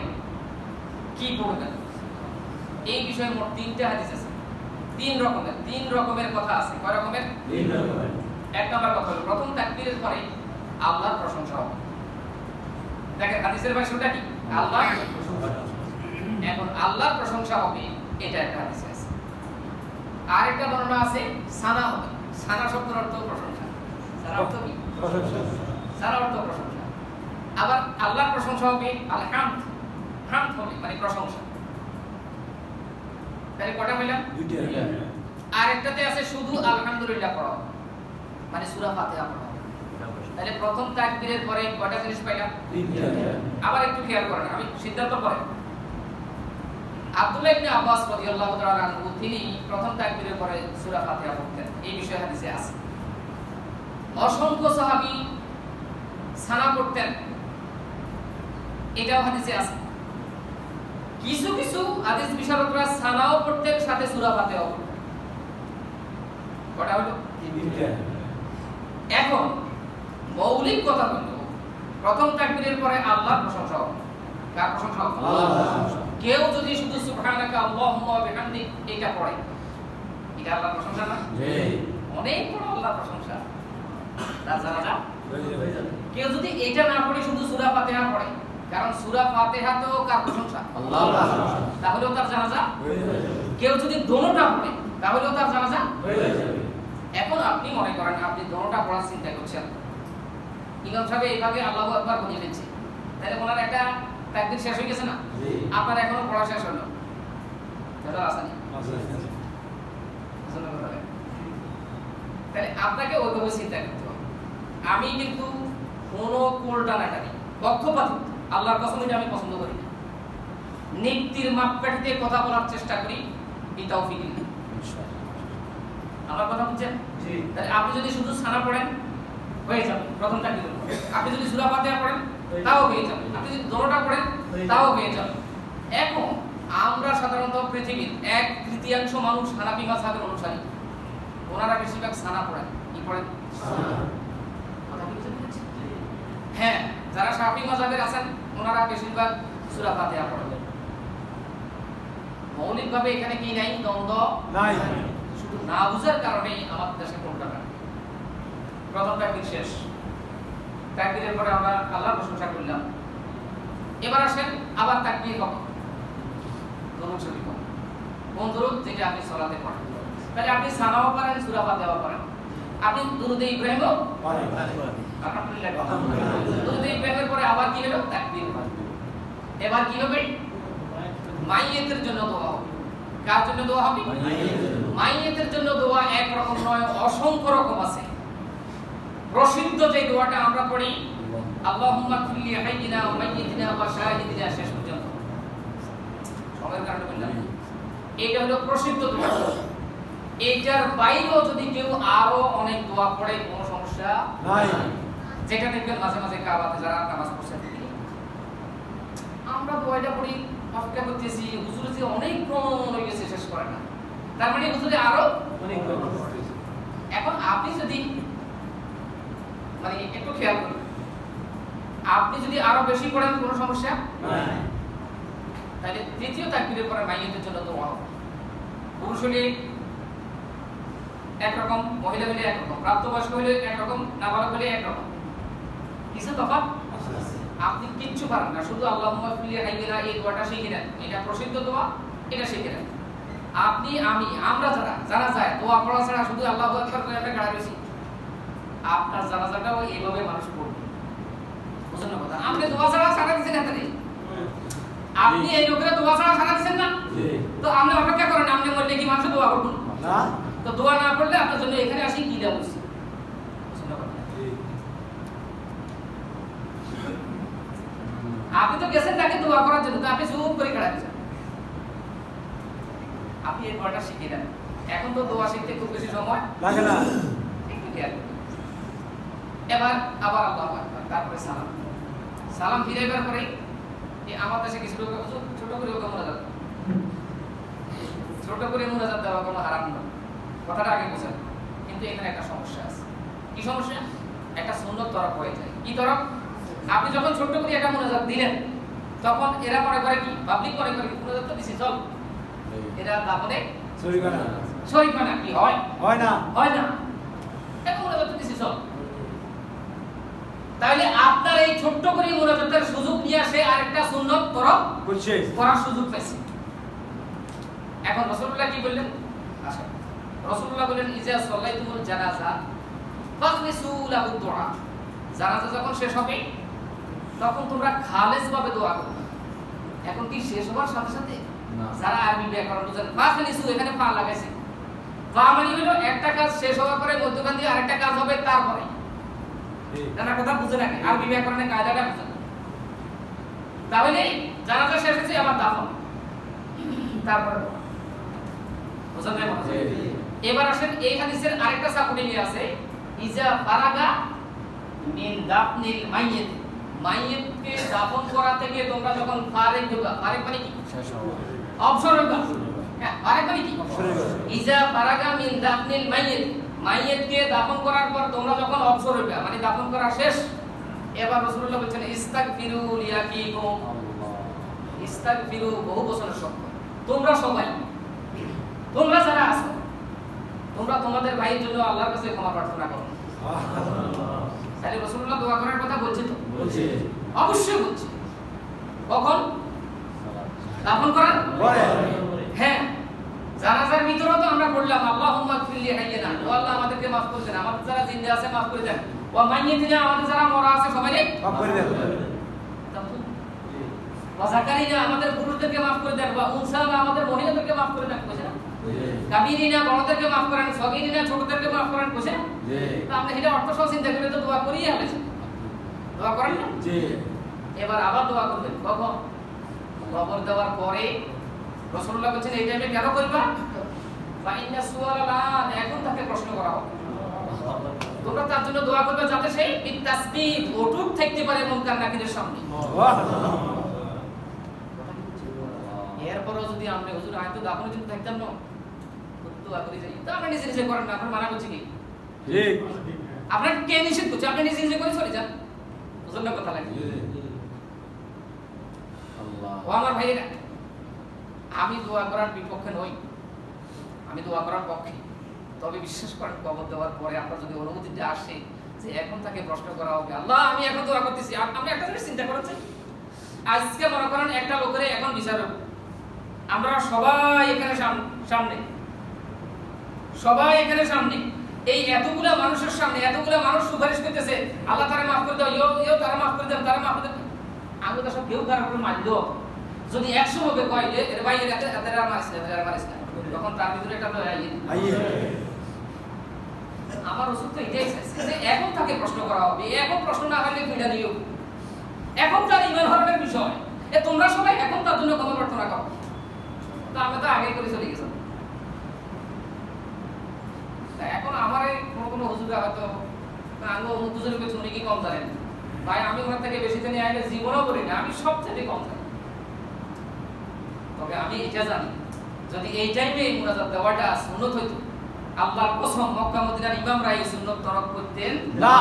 কি পড়বেন, এই বিষয়ে মোট 3টা হাদিস আছে। 3 রকমের কথা আছে। কয় রকমের? 3 রকমের। এক নম্বর কথা হলো, প্রথম তাকবীরের পরে আল্লাহর প্রশংসা হবে। দেখেন হাদিসের ভাষ্যটা কি? আল্লাহর প্রশংসা। এখন আল্লাহর প্রশংসা হবে, এটা একটা হাদিস আছে। আর একটা বর্ণনা আছে সানা হবে। সানা শব্দের অর্থ প্রশংসা। সানা অর্থ কি? প্রশংসা। সানা অর্থ প্রশংসা। আবার আল্লাহর প্রশংসা হবে আলহামদ। হামদ হবে মানে প্রশংসা। তাহলে কটা হইলাম? 2টা। আর একটাতে আছে শুধু আলহামদুলিল্লাহ পড়া, মানে সূরা ফাতিহা পড়া। তাহলে প্রথম তাকবীরের পরে কয়টা জিনিস পাইলাম? 3টা। আবার একটু খেয়াল করেন, আমি সিদ্ধান্ত করেন। আব্দুল্লাহ ইবনে আব্বাস রাদিয়াল্লাহু তাআলা আনহু তিনি প্রথম তাকবীরের পরে সূরা ফাতিহা পড়তেন, এই বিষয়ে হাদিসে আছে। অসংখ্য সাহাবী সানা পড়তেন, এটাও হাদিসে আছে। কিছু কিছু হাদিস বিশারদরা সানাও পড়তেন, সাথে সূরা ফাতিহাও পড়তেন। কটা হলো? 3টা। এখন মৌলিক কথা হলো, প্রথম তাকবীরের পরে আল্লাহর প্রশংসা হবে। কার প্রশংসা হবে? আল্লাহর প্রশংসা। কেউ যদি শুধু সুবহানাকা আল্লাহুম্মা ওয়া বিহামদিক এটা পড়ে, এটা আল্লাহর প্রশংসা না? জি। অনেক বড় আল্লাহর প্রশংসা। তার জানাজা হয়ে যাবে। কেউ যদি এটা না পড়ে শুধু সূরা ফাতিহা পড়ে, কারণ সূরা ফাতিহা তো কার প্রশংসা? আল্লাহর প্রশংসা, তাহলেও তার জানাজা হয়ে যাবে। কেউ যদি দোনোটা পড়ে, তাহলেও তার জানাজা হয়ে যাবে। এখন আপনি মনে করেন আপনি দোনোটা পড়ার চিন্তা করছেন, ইমাম সাহেব এইভাবে আল্লাহু আকবার বলে দিচ্ছে, তাহলে ওনার একটা তাকবীর শেষ হয়ে গেছে না? জি। আপনার এখনো পড়া শেষ হলো, কথা আছে না? তাহলে আপনাকে ওইভাবে চিন্তা করতে হবে। আমি কিন্তু কোনো কোল টানাটানি, পক্ষপাতিত্ব, আল্লাহর কসম এটা আমি পছন্দ করি না। নীতির মাপকাঠিতে কথা বলার চেষ্টা করি, এই তৌফিক নেই। আমার কথা বুঝছেন? জি। তাহলে আপনি যদি শুধু সানা পড়েন হয়ে যাবে, প্রথম তাকবীর। আপনি যদি সূরা ফাতিহা পড়েন তাও হয়ে যাবে, আপনি যদি দোনোটা পড়েন তাও হয়ে যাবে। এখন আমরা সাধারণত পৃথিবীর 1/3 মানুষ হানাফি মাযহাবের অনুসারী, ওনারা বেশিরভাগ সানা পড়েন। কি পড়েন? সানা। কথা বুঝতে পেরেছেন? হ্যাঁ, যারা শাফি মাযহাবের আছেন ওনারা বেশিরভাগ সূরা ফাতিহা পড়েন। মৌলিকভাবে এখানে কি নাই? দ্বন্দ্ব নাই। শুধু না বুঝার কারণেই আমাদের দেশে কোনটা না। প্রথম তাকবীর শেষ, তাকবীরের পরে আমরা আল্লাহর প্রশংসা করলাম। এবার আসেন আবার তাকবীর হবে, দরুদ শরীফ হবে। কোন দরুদ? যেটা আপনি সালাতে পড়েন। তাহলে আপনি সানাও পারেন, সূরা ফাতিহাও পারেন, আপনি দুরুদে ইব্রাহিমও পারেন। আলহামদুলিল্লাহ। দুরুদে ইব্রাহিমের পরে আবার কি হলো? তাকবীর হবে। এবার কি হবে? মাইয়িতের জন্য দোয়া হবে। কার জন্য দোয়া হবে? মাইয়িতের জন্য দোয়া এক রকম নয়, অসংখ্য রকম আছে। প্রসিদ্ধ যে দোয়াটা আমরা পড়ি, আল্লাহুম্মা কুল্লি হাইয়িনা ওয়া মাইয়িতিনা ওয়া শাহিদিনা, শেষ পর্যন্ত। সময়ের কারণে বললাম, এটা হলো প্রসিদ্ধ দোয়া। এটার বাইরেও যদি কেউ আরো অনেক দোয়া পড়ে কোনো সমস্যা নাই। যেটা দেখবেন মাঝে মাঝে কাবাতে যারা নামাজ পড়ছেন, আমরা দোয়াটা পড়ি অপেক্ষা করতেছি, হুজুর যে অনেকক্ষণ হয়ে গেছে শেষ করে না, তার মানে হুজুরে আরো অনেক। এখন আপনি যদি মানে একটু খেয়াল করেন, আপনি যদি আরো বেশি পড়েন কোনো সমস্যা নাই, তাহলে তৃতীয় তাকবীরের পরে মাইয়াতের জন্য দোয়া হবে। পুরুষ হলে একরকম, মহিলা হলে একরকম, প্রাপ্তবয়স্ক হলে একরকম, নাবালক হলে একরকম, কিছু তফাৎ আছে। আপনি কিচ্ছু পারেন না, শুধু আল্লাহুম্মা ফিল্লি হাইয়িনা এই দোয়াটা শিখে নেন, এটা প্রসিদ্ধ দোয়া, এটা শিখে নেন। আপনি আমি আমরা যারা জানা যায় দোয়া পড়া ছাড়া শুধু আল্লাহু আকবার করে আমরা গাড়া রয়েছি, আপনার জানাজাটাও এইভাবে মানুষ পড়বে, বুঝলেন না কথা? আপনি দোয়া ছাড়া সারা দিচ্ছেন এত নেই, আপনি এই লোকেরা দোয়া ছাড়া সারা দিচ্ছেন না, তো আপনি অপেক্ষা করেন আপনি বললে কি মানুষ দোয়া করবেন না? তো দোয়া না করলে আপনার জন্য এখানে আসি কি দেওয়া উচিত, বুঝলেন না কথা? আপনি তো গেছেন তাকে দোয়া করার জন্য, তো আপনি চুপ করে খাড়া দিচ্ছেন। আপনি এই দোয়াটা শিখে নেন, এখন তো দোয়া শিখতে খুব বেশি সময় লাগে না, একটু খেয়াল করুন। এবার আবার আল্লাহু আকবার, তারপরে সালাম। সালাম ফিরাইবার পরে আমার দেশে কিছু লোক ছোট করে ওকে মুনাজাত, ছোট করে মুনাজাত দেওয়া কোনো হারাম নয়, কথাটা আগে বুঝেন। কিন্তু এখানে একটা সমস্যা আছে। কি সমস্যা? একটা সুন্নত তরফ হয়ে যায়। কি তরফ? আপনি যখন ছোট করে একটা মুনাজাত দিলেন, তখন এরা মনে করে কি, পাবলিক মনে করে মুনাজাত তো দিছি চল, এরা তারপরে শরীক হয় না, কি হয়? হয় না, হয় না, এটা মুনাজাত তো দিছি চল। তাহলে আপনার এই ছোট্ট করে মুনাজাতের সুযোগ নিয়ে আসে আরেকটা সুন্নত তরফ করছে, করার সুযোগ পাইছে। এখন রাসূলুল্লাহ কি বললেন? আচ্ছা, রাসূলুল্লাহ বলেন ইজা সাল্লাইতুমুল জানাজা ফাখলিসু লাহু দুআ। জানাজা যখন শেষ হবে তখন তোমরা খালেস ভাবে দোয়া করবে। এখন কি শেষ হওয়ার সাথে সাথে যারা আরবি ব্যাকরণ বুঝেন, ফাখলিসু এখানে ফা লাগাইছে, ফা মানে হলো একটা কাজ শেষ হওয়ার পরে মধ্যখান দিয়ে আরেকটা কাজ হবে তারপরে। না কথা বুঝে নাকি আরবি ব্যাকরণের কায়দাটা বুঝেন। তাহলে জানাজা শেষ হচ্ছে আবার দাফন, তারপরে বুঝেন না? এবার আসেন এই হাদিসের আরেকটা সাপোর্টিং আছে, ইজা ফারাগা মিন দাফনিল মাইয়িত। মাইয়িতকে দাফন করা থেকে তোমরা যখন ফারিগ হবা, ফারিগ মানে কি? শেষ হওয়া, অবসর হবা। হ্যাঁ, ফারিগ মানে কি? অবসর হবা। ইজা ফারাগা মিন দাফনিল মাইয়িত, মাইয়িতকে দাফন করার পর তোমরা যখন অবসর হইবা, মানে দাফন করা শেষ, এবার রাসূলুল্লাহ বলেন ইস্তাগফিরু লিয়াকিকুম। ইস্তাগফিরু বহু বচনের শব্দ। তোমরা সবাই, তোমরা যারা আছো, তোমরা তোমাদের ভাইয়ের জন্য আল্লাহর কাছে ক্ষমা প্রার্থনা করো। তাহলে রাসূলুল্লাহ দোয়া করার কথা বলছে তো? বলছে, অবশ্যই বলছে। কখন? দাফন করার পরে। হ্যাঁ, জানাজার ভিতরেও তো আমরা বললাম আল্লাহুম্মা ফিল্লি হাইয়িনা, ও আল্লাহ আমাদেরকে maaf করে দেন, আমাদের যারা জিন্দা আছে maaf করে দেন, ওয়া মাইয়িতিনা আমাদের যারা মরা আছে সবাইকে maaf করে দেন, ওয়া যাকারিনা আমাদের পুরুষদেরকে maaf করে দেন, ওয়া উনসানা আমাদের মহিলাদেরকে maaf করে দেন, বুঝছেন? কাবীরিনা বড়দেরকে maaf করেন, সগীরিনা ছোটদেরকে maaf করেন, বুঝছেন? জি। তো আপনি এটা অর্থ সহ চিন্তা করে তো দোয়া করিয়ে হলেন, দোয়া করেন না? জি। এবার আবার দোয়া করবেন কখন? কবর দেওয়ার পরে। রাসূলুল্লাহ বলেছেন এই টাইমে কেন করবা? ফাইন্না সুআলা, এখন তাকে প্রশ্ন করা হবে, তোমরা তার জন্য দোয়া করবে যাতে সে বিতাসবিত অটুট থাকতে পারে মুনকার নাকিরের সামনে। এরপরও যদি আমরা হুজুর হয়তো দাফনের জন্য থাকতাম না, দোয়া করে যাই, তো আপনি নিজে নিজে করেন না, আপনার মানা করছি কি? জি। আপনার কে নিষেধ করছে? আপনি নিজে নিজে করে চলে যান, বুঝলেন না কথা লাগে? আল্লাহ, ও আমার ভাইয়েরা, আমি দোয়া করার বিপক্ষে নই, আমি দোয়া করার পক্ষে। তবে বিশ্বাস করেন কবর দেওয়ার পরে আপনার যদি অনুমতিটা আসে যে এখন তাকে প্রশ্ন করা হবে, আল্লাহ আমি এখন দোয়া করতেছি, আপনি একটা জিনিস চিন্তা করেছেন, আজকে মনে করেন একটা লোকের এখন বিচার হবে, আমরা সবাই এখানে সামনে, সবাই এখানে সামনে, এই এতগুলা মানুষের সামনে এতগুলা মানুষ সুপারিশ করতেছে, আল্লাহ তারা মাফ করে দাও, ইয়ো তারা মাফ করে দেন, তারা মাফ করে দেন। আমি তো সব কেউ কারোর উপর মারল, যদি 100 হবে কয় যে এর ভাই এরা মারিস না, তখন তার ভিতরে একটা আমার ওষুধ তো এটাই চাইছে যে এখন তাকে প্রশ্ন করা হবে, এখন প্রশ্ন না হলে পীড়া দিও, এখন তার ইমান হারানোর বিষয়, তোমরা সবাই এখন তার জন্য ক্ষমা প্রার্থনা করো। তো আমি তো আগে করে চলে গেছিলাম, এখন আমার কোনো হুজুরা হয়তো আমি অমুক হুজুরের পেছনে উনি কি কম জানেন, ভাই আমি ওনার থেকে বেশি জানি আগে জীবনও করি না, আমি সবচেয়ে কম জানি। তবে আমি এটা জানি যদি এই টাইমে এই মুনাজাত দেওয়াটা সুন্নত হইতো, আল্লাহর কসম মক্কা মদিনার ইমামরা এই সুন্নত তরক করতেন না,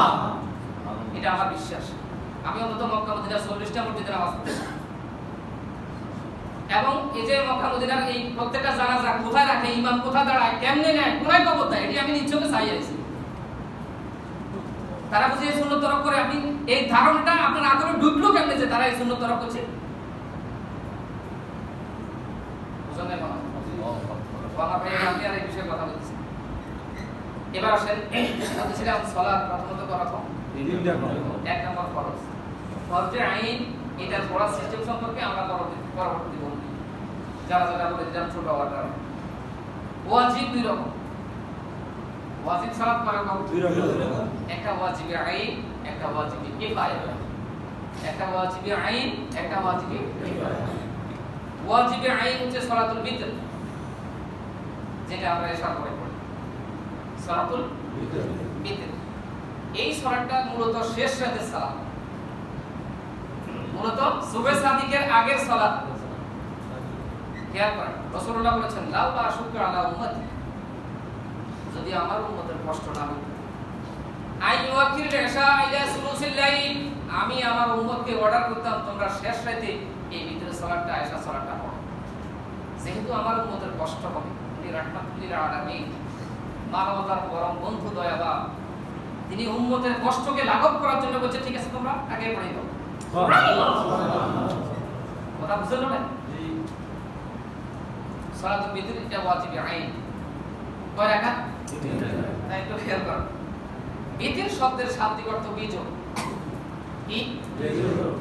এটা আমার বিশ্বাস। আমি অন্তত মক্কা মদিনার 40টা মসজিদে নামাজ পড়েছি, এবং এই যে মক্কা মদিনার এই প্রত্যেকটা জানাজা কোথায় রাখে, ইমাম কোথায় দাঁড়ায়, কেমনে নেয়, কোথায় কবর দেয়, এটি আমি নিশ্চয়ই চাই আছি। তারা বুঝি এই সুন্নত তরক করে, আপনি এই ধারণাটা আপনার আগ্রহ ঢুকলো কেমনে যে তারা এই সুন্নত তরক করছে? বুঝলেন না বাবা ভাই, আমি আর এই বিষয়ে কথা বলছি। এবার আসেন, বলছিলাম সালাত প্রথমত কখন? এক নম্বর ফরজ। ফরজে আইন এটার পড়ার সিস্টেম সম্পর্কে আমরা পরবর্তী বলব, যারা যারা বলে দিলাম ছোট অর্ডার। ওয়াজিব দুই রকম, ওয়াজিব সালাত কয় রকম? দুই রকম, একটা ওয়াজিবে আইন, একটা ওয়াজিবে কিফায়া। একটা ওয়াজিবে আইন, একটা ওয়াজিবে কিফায়া। ওয়াজিবে আইন হচ্ছে সালাতুল বিতর, যেটা আমরা এশার পরে পড়ি, সালাতুল বিতর। এই সালাতটা মূলত শেষ রাতের সালাত, মূলত সুবহ সাদিকের আগের সালাত। খেয়াল করেন, রাসূলুল্লাহ বলেছেন লাউ বা শুকর আলা উম্মতি, যদি আমার উম্মতের কষ্ট না হতো, আই ওয়াকিল ইশা ইলা সুলুসিল লাইল, আমি আমার উম্মতকে অর্ডার করতাম তোমরা শেষ রাতে এই ভিতরের সালাতটা ইশা সালাতটা পড়ো, যেহেতু আমার উম্মতের কষ্ট হবে। তিনি রাহমাতুল লিল আলামিন, মানবতার পরম বন্ধু দয়াবান, তিনি উম্মতের কষ্টকে লাঘব করার জন্য বলছে ঠিক আছে তোমরা আগে পড়ে দাও। কথা বুঝলেন না? জি। সালাতুল বিতর এটা ওয়াজিবে আইন, কয় রাকাত? 3 রাকাত। তাই একটু খেয়াল করুন, বিতর শব্দের শাব্দিক অর্থ বিজোড়। কি বিজোড়?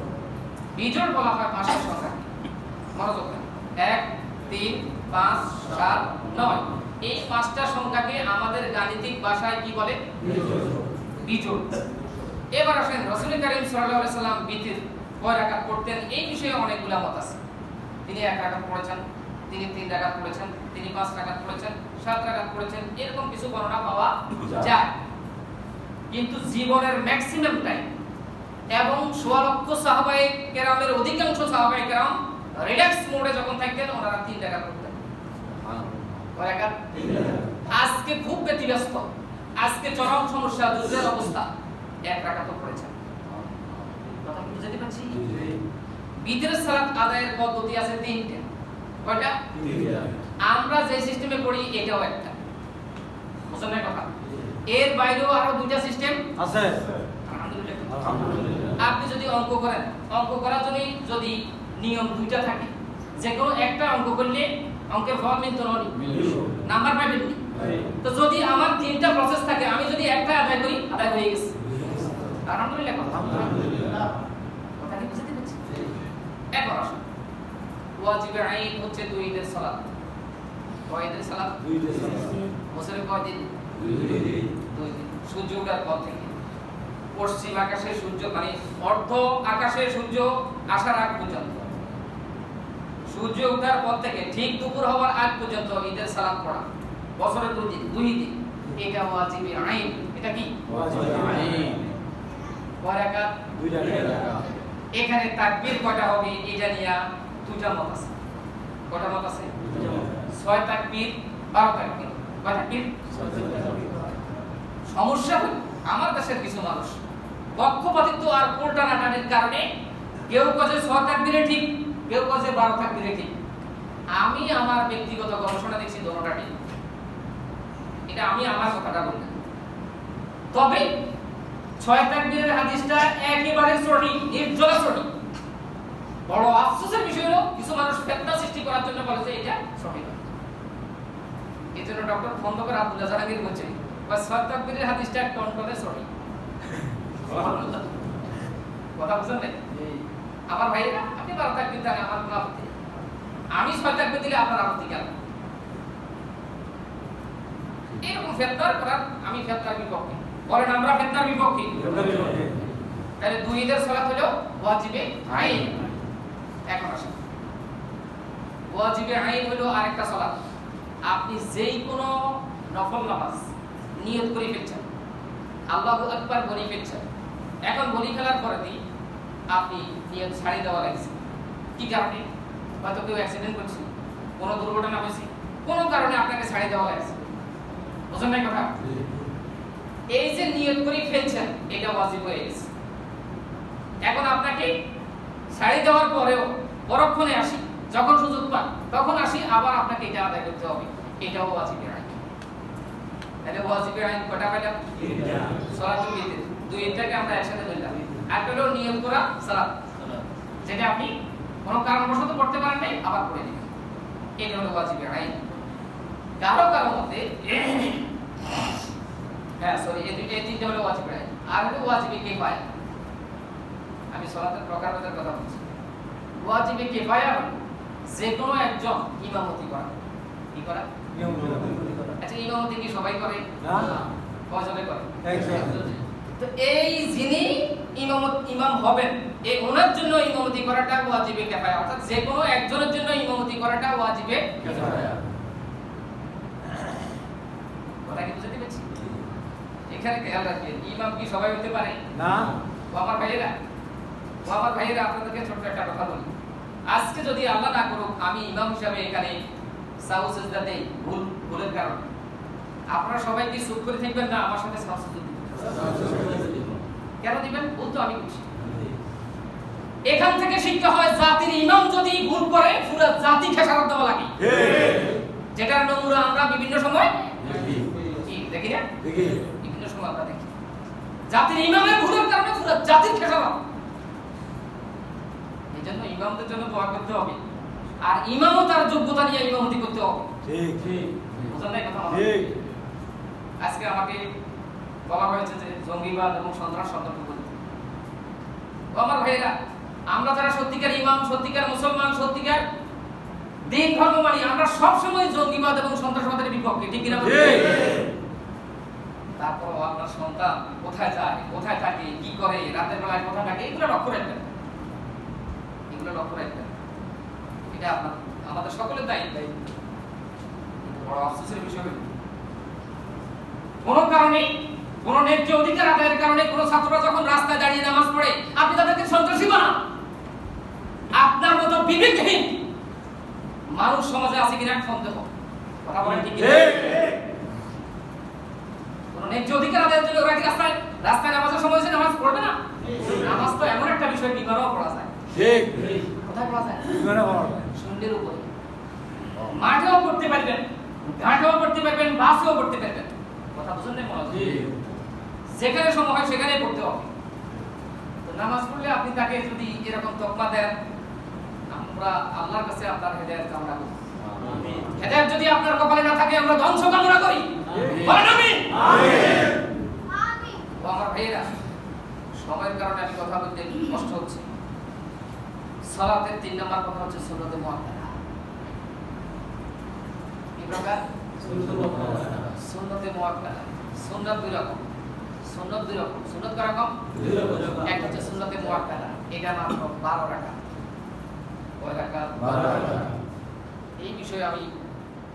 বিজোড় বলা হয় 5টা সংখ্যা, মনোযোগ দেন, 1 3 5 7 9। এই 5টা সংখ্যাকে আমাদের গাণিতিক ভাষায় কি বলে? বিজোড়। এবার আসেন, রাসূল কারীম সাল্লাল্লাহু আলাইহি সাল্লাম বিতর কয় রাকাত পড়তেন, এই বিষয়ে অনেকগুলা মত আছে। তিনি 1 রাকাত পড়েছেন, তিনি 3 রাকাত পড়েছেন, তিনি 5 রাকাত পড়েছেন, 7 রাকাত পড়েছেন, এরকম কিছু বর্ণনা পাওয়া যায়। কিন্তু জীবনের ম্যাক্সিমাম টাইম এবং 1.5 লক্ষ সাহাবায়ে কেরামের অধিকাংশ সাহাবায়ে কেরাম রিল্যাক্স মোডে যখন থাকতেন, ওনারা 3 রাকাত পড়তেন। কয় রাকাত? 3 রাকাত। আজকে খুব ব্যতিব্যস্ত, আজকে চরম সমস্যা, যুদ্ধের অবস্থা, 1 রাকাত পড়েছেন। কথা কি বুঝতে পারছি? বিতরের সালাত আদায়ের পদ্ধতি আছে 3টা। কয়টা? 3টা। আমরা যে সিস্টেমে পড়ি এটাও একটা, বুঝছেন না কথা? এর বাইরেও আরো 2টা সিস্টেম আছে। আলহামদুলিল্লাহ। আপনি যদি অঙ্ক করেন, অঙ্ক করার জন্য যদি নিয়ম 2টা থাকে, যে কোনো একটা অঙ্ক করলে অঙ্কের ফল মিলতো না, নাম্বার পাবেন না। তো যদি আমার 3টা প্রসেস থাকে, আমি যদি একটা আদায় করি, আদায় হয়ে গেছে। আলহামদুলিল্লাহ। আলহামদুলিল্লাহ। কথা কি বুঝতে পারছেন? এখন আসুন, ওয়াজিবে আইন হচ্ছে 2 ঈদের সালাত। কয় ঈদের সালাত? 2 ঈদের সালাত। বছরে কয় দিন? 2 দিন। 2 দিন। সূর্য ওঠার পর থেকে পশ্চিম আকাশে সূর্য, মানে অর্ধ আকাশে সূর্য আসার আগ পর্যন্ত, সূর্য ওঠার পর থেকে ঠিক দুপুর হওয়ার আগ পর্যন্ত ঈদের সালাত পড়া, বছরে 2 দিন, 2 দিন। এটা ওয়াজিবে আইন। এটা কি? ওয়াজিবে আইন। কয় রাকাত? 2 রাকাত। এখানে তাকবীর কয়টা হবে এটা নিয়ে 2টা মত আছে। কয়টা মত আছে? 6 তাকবীর, 12 তাকবীর। কয় তাকবীর? 6 তাকবীর। সমস্যা হলো আমার দেশের কিছু মানুষ পক্ষপাতিত্ব আর উল্টানাটানির কারণে কেউ কাজে 6 তাকবীরে ঠিক, কেউ কাজে 12 তাকবীরে ঠিক। আমি আমার ব্যক্তিগত গবেষণা দেখছি দোনোটা ঠিক। এটা আমি আমার কথাটা বললাম। তবে 6 তাকবীরের হাদিসটা একেবারে সঠিক, নির্জলা সঠিক। বড় আফসোসের বিষয় হলো কিছু মানুষ ফিতনা সৃষ্টি করার জন্য বলে যে এটা সঠিক নয়। এজন্য ডক্টর খন্দকার আব্দুল্লাহ জাহাঙ্গীর বলছেন, বা 6 তাকবীরের হাদিসটা টনটনে সঠিক। কথা বুঝছেন না? আমার ভাইরা, আপনি 12 তাকবীর দেন, আমার কোনো আপত্তি নেই। আমি 6 তাকবীর দিলে আপনার আপত্তি কেন? এরকম ফিতনা করার, আমি ফিতনার বিপক্ষে। বলেন আমরা ফিতনার বিপক্ষে। তাহলে 2 ঈদের সালাত হলো ওয়াজিবে আইন। এখন আসেন, ওয়াজিবে আইন হলো আরেকটা সালাত। আপনি যেই কোনো নফল নামাজ নিয়ত করে ফেলছেন, আল্লাহু আকবার বলে ফেলছেন, এখন বলি ফেলার পরে আপনি নিয়ত ছাড়িয়ে দেওয়া লাগছে। কি কারণে? হয়তো কেউ অ্যাক্সিডেন্ট করছে, কোনো দুর্ঘটনা হয়েছে, কোনো কারণে আপনাকে ছাড়ি দেওয়া লাগছে, বুঝলেন না কথা? এই যে নিয়ত করে ফেলছেন এটা ওয়াজিব হয়ে গেছে। এখন আপনাকে ছাড়ি দেওয়ার পরেও পরক্ষণে আসি, যখন সুযোগ পান তখন আসি, আবার আপনাকে এটা আদায় করতে হবে, এটাও ওয়াজিবের আইন। তাহলে ওয়াজিবের আইন কয়টা পেলাম? সালাতুল ঈদ, দুইটাকে আমরা একসাথে ধরলাম। আর হলো নিয়ত করা সালাত, যেটা আপনি কোনো কারণবশত পড়তে পারেন নাই, আবার পড়ে দিবেন, এটা হলো ওয়াজিবের আইন। কারো মতে হ্যাঁ সরি, এই তিনটা হলো ওয়াজিবের আইন। আর হলো ওয়াজিবে কিফায়া। আমি সালাতের প্রকারভেদের কথা বলছি। ওয়াজিবে কিফায়া হলো যে কোনো একজন ইমামতি করা। কি করা? আচ্ছা, ইমামতি কি সবাই করে না? কয়জনে করে? তো এই যিনি ইমাম হবেন, এই ওনার জন্য ইমামতি করাটা ওয়াজিবে কিফায়া, অর্থাৎ যে কোনো একজনের জন্য ইমামতি করাটা ওয়াজিবে কিফায়া। কথা কি বুঝতে পেরেছি? এখানে খেয়াল রাখবেন, ইমাম কি সবাই হতে পারে না? আমার ভাইয়েরা আপনাদেরকে ছোট্ট একটা কথা বলি। আজকে যদি আল্লাহ না করুক আমি ইমাম হিসাবে এখানে সাহু সিজদা দেই ভুলের কারণে, আপনারা সবাই কি চুপ করে থাকবেন না আমার সাথে সাহু সিজদা দিবেন? কেন দিবেন? ভুল তো আমি করছি। এখান থেকে শিক্ষা হয় জাতির ইমাম যদি ভুল করে পুরো জাতি খেসারত দেওয়া লাগে, যেটার নমুনা আমরা বিভিন্ন সময় দেখি না, বিভিন্ন সময় আমরা দেখি জাতির ইমামের ভুলের কারণে পুরো জাতির খেসারত। এজন্য ইমামদের জন্য দোয়া করতে হবে, আর ইমামও তার যোগ্যতা নিয়ে ইমামতি করতে হবে। ঠিক বুঝলেন না কথা? ঠিক। আজকে আমাকে বলা হয়েছে যে জঙ্গিবাদ এবং সন্ত্রাস সতর্ক করতে। আমার ভাইয়েরা, আমরা যারা সত্যিকার ইমাম, সত্যিকার মুসলমান, সত্যিকার দিন ধর্ম মানি, আমরা সব সময় জঙ্গিবাদ এবং সন্ত্রাসবাদের বিপক্ষে, ঠিক কিনা? তারপর আপনার সন্তান কোথায় যায়, কোথায় থাকে, কি করে, রাতের বেলায় কোথায় থাকে, এগুলো লক্ষ্য রাখবেন, এটা আমাদের সকলের দায়িত্ব। বড় আফসোসের বিষয় হলো কোনো কারণে, কোনো ন্যায্য অধিকার আদায়ের কারণে কোনো ছাত্ররা যখন রাস্তায় দাঁড়িয়ে নামাজ পড়ে, আপনি তাদেরকে সন্ত্রাসী বানান। আপনার মতো বিবেকহীন মানুষ সমাজে আছে কিনা সন্দেহ। কথা বলেন ঠিক কিনা? কোনো ন্যায্য অধিকার আদায়ের জন্য ওরা কি রাস্তায় নামাজের সময় এসে নামাজ পড়বে না? নামাজ তো এমন একটা বিষয়, বিমানও পড়া যায়। ঠিক। কোথায় পড়া যায়? বিমানে পড়া যায়, শূন্যের উপরে। মাঠেও পড়তে পারবেন, ঘাটেও পড়তে পারবেন, বাসেও পড়তে পারবেন। কথা বুঝুন না মনে হয়? যেখানে সময় হয় সেখানেই পড়তে হবে। তো নামাজ পড়লে আপনি তাকে যদি এরকম তকমা দেন, আমরা আল্লাহর কাছে আপনার হেদায়েত কামনা করি। আমিন। হেদায়েত যদি আপনার কপালে না থাকে, আমরা ধ্বংস কামনা করি। বলেন আমিন। আমিন। আমিন। ও আমার ভাইয়েরা, সময়ের কারণে আমি কথা বলতে কষ্ট হচ্ছে। সালাতের 3 নাম্বার কথা হচ্ছে সুন্নতে মুআক্কাদা। কি প্রকার? সুন্নতে মুআক্কাদা। সুন্নাত দুই রকম। সুন্নাত কয় রকম? এক হচ্ছে সুন্নতে মুআক্কাদা, এটা মাত্র 12 রাকাত। কয় রাকাত? 12 রাকাত। এই বিষয়ে আমি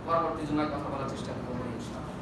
পরবর্তী জুমায় কথা বলার চেষ্টা করব ইনশাআল্লাহ।